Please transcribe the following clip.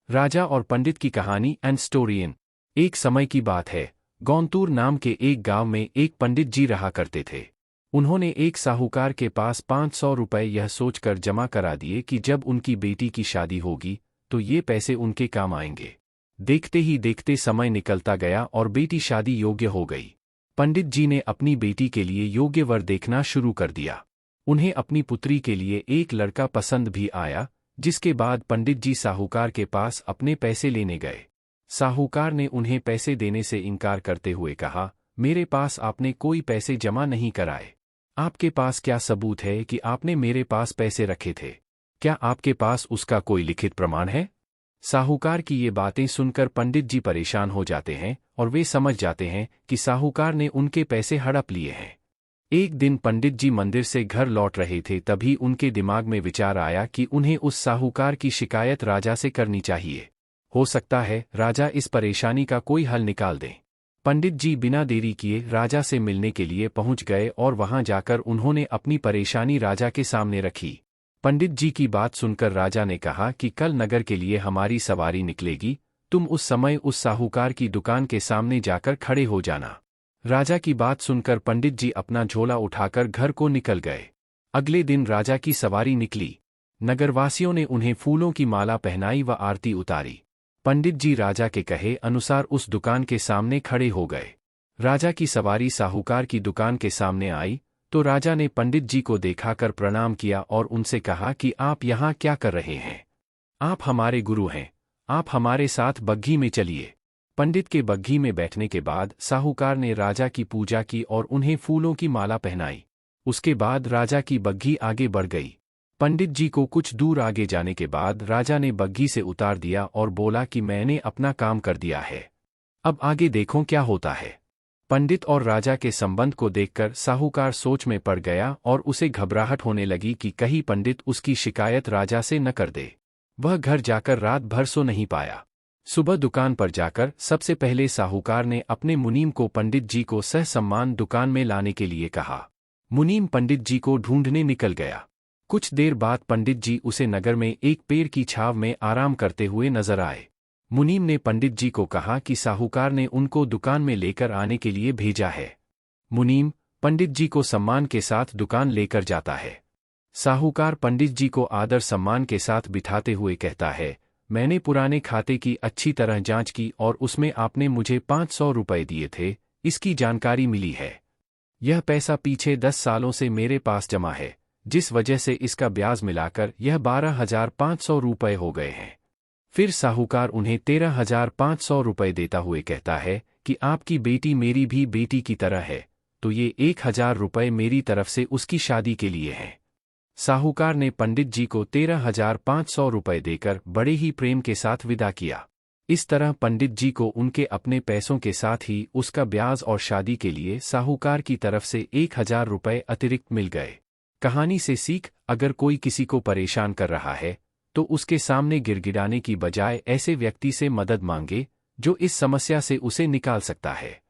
राजा और पंडित की कहानी एंड स्टोरी इन। एक समय की बात है, गौनतूर नाम के एक गांव में एक पंडित जी रहा करते थे। उन्होंने एक साहूकार के पास 500 रुपए यह सोचकर जमा करा दिए कि जब उनकी बेटी की शादी होगी तो ये पैसे उनके काम आएंगे। देखते ही देखते समय निकलता गया और बेटी शादी योग्य हो गई। पंडित जी ने अपनी बेटी के लिए योग्य वर देखना शुरू कर दिया। उन्हें अपनी पुत्री के लिए एक लड़का पसंद भी आया, जिसके बाद पंडित जी साहूकार के पास अपने पैसे लेने गए। साहूकार ने उन्हें पैसे देने से इनकार करते हुए कहा, मेरे पास आपने कोई पैसे जमा नहीं कराए। आपके पास क्या सबूत है कि आपने मेरे पास पैसे रखे थे? क्या आपके पास उसका कोई लिखित प्रमाण है? साहूकार की ये बातें सुनकर पंडित जी परेशान हो जाते हैं और वे समझ जाते हैं कि साहूकार ने उनके पैसे हड़प लिए हैं। एक दिन पंडित जी मंदिर से घर लौट रहे थे, तभी उनके दिमाग में विचार आया कि उन्हें उस साहूकार की शिकायत राजा से करनी चाहिए। हो सकता है राजा इस परेशानी का कोई हल निकाल दें। पंडित जी बिना देरी किए राजा से मिलने के लिए पहुंच गए और वहां जाकर उन्होंने अपनी परेशानी राजा के सामने रखी। पंडित जी की बात सुनकर राजा ने कहा कि कल नगर के लिए हमारी सवारी निकलेगी, तुम उस समय उस साहूकार की दुकान के सामने जाकर खड़े हो जाना। राजा की बात सुनकर पंडित जी अपना झोला उठाकर घर को निकल गए। अगले दिन राजा की सवारी निकली। नगरवासियों ने उन्हें फूलों की माला पहनाई व आरती उतारी। पंडित जी राजा के कहे अनुसार उस दुकान के सामने खड़े हो गए। राजा की सवारी साहूकार की दुकान के सामने आई तो राजा ने पंडित जी को देखाकर प्रणाम किया और उनसे कहा कि आप यहाँ क्या कर रहे हैं? आप हमारे गुरु हैं, आप हमारे साथ बग्घी में चलिए। पंडित के बग्घी में बैठने के बाद साहूकार ने राजा की पूजा की और उन्हें फूलों की माला पहनाई। उसके बाद राजा की बग्घी आगे बढ़ गई। पंडित जी को कुछ दूर आगे जाने के बाद राजा ने बग्घी से उतार दिया और बोला कि मैंने अपना काम कर दिया है, अब आगे देखो क्या होता है। पंडित और राजा के संबंध को देखकर साहूकार सोच में पड़ गया और उसे घबराहट होने लगी कि कहीं पंडित उसकी शिकायत राजा से न कर दे। वह घर जाकर रात भर सो नहीं पाया। सुबह दुकान पर जाकर सबसे पहले साहूकार ने अपने मुनीम को पंडित जी को सहसम्मान दुकान में लाने के लिए कहा। मुनीम पंडित जी को ढूंढने निकल गया। कुछ देर बाद पंडित जी उसे नगर में एक पेड़ की छाव में आराम करते हुए नजर आए। मुनीम ने पंडित जी को कहा कि साहूकार ने उनको दुकान में लेकर आने के लिए भेजा है। मुनीम पंडित जी को सम्मान के साथ दुकान लेकर जाता है। साहूकार पंडित जी को आदर सम्मान के साथ बिठाते हुए कहता है, मैंने पुराने खाते की अच्छी तरह जांच की और उसमें आपने मुझे 500 रुपए दिए थे, इसकी जानकारी मिली है। यह पैसा पीछे 10 सालों से मेरे पास जमा है, जिस वजह से इसका ब्याज मिलाकर यह 12,500 रुपए हो गए हैं। फिर साहूकार उन्हें 13,500 रुपए देता हुए कहता है कि आपकी बेटी मेरी भी बेटी की तरह है, तो ये 1,000 रुपए मेरी तरफ से उसकी शादी के लिए हैं। साहूकार ने पंडित जी को 13,500 रुपए देकर बड़े ही प्रेम के साथ विदा किया। इस तरह पंडित जी को उनके अपने पैसों के साथ ही उसका ब्याज और शादी के लिए साहूकार की तरफ से 1,000 रुपए अतिरिक्त मिल गए। कहानी से सीख, अगर कोई किसी को परेशान कर रहा है तो उसके सामने गिड़गिड़ाने की बजाय ऐसे व्यक्ति से मदद मांगे जो इस समस्या से उसे निकाल सकता है।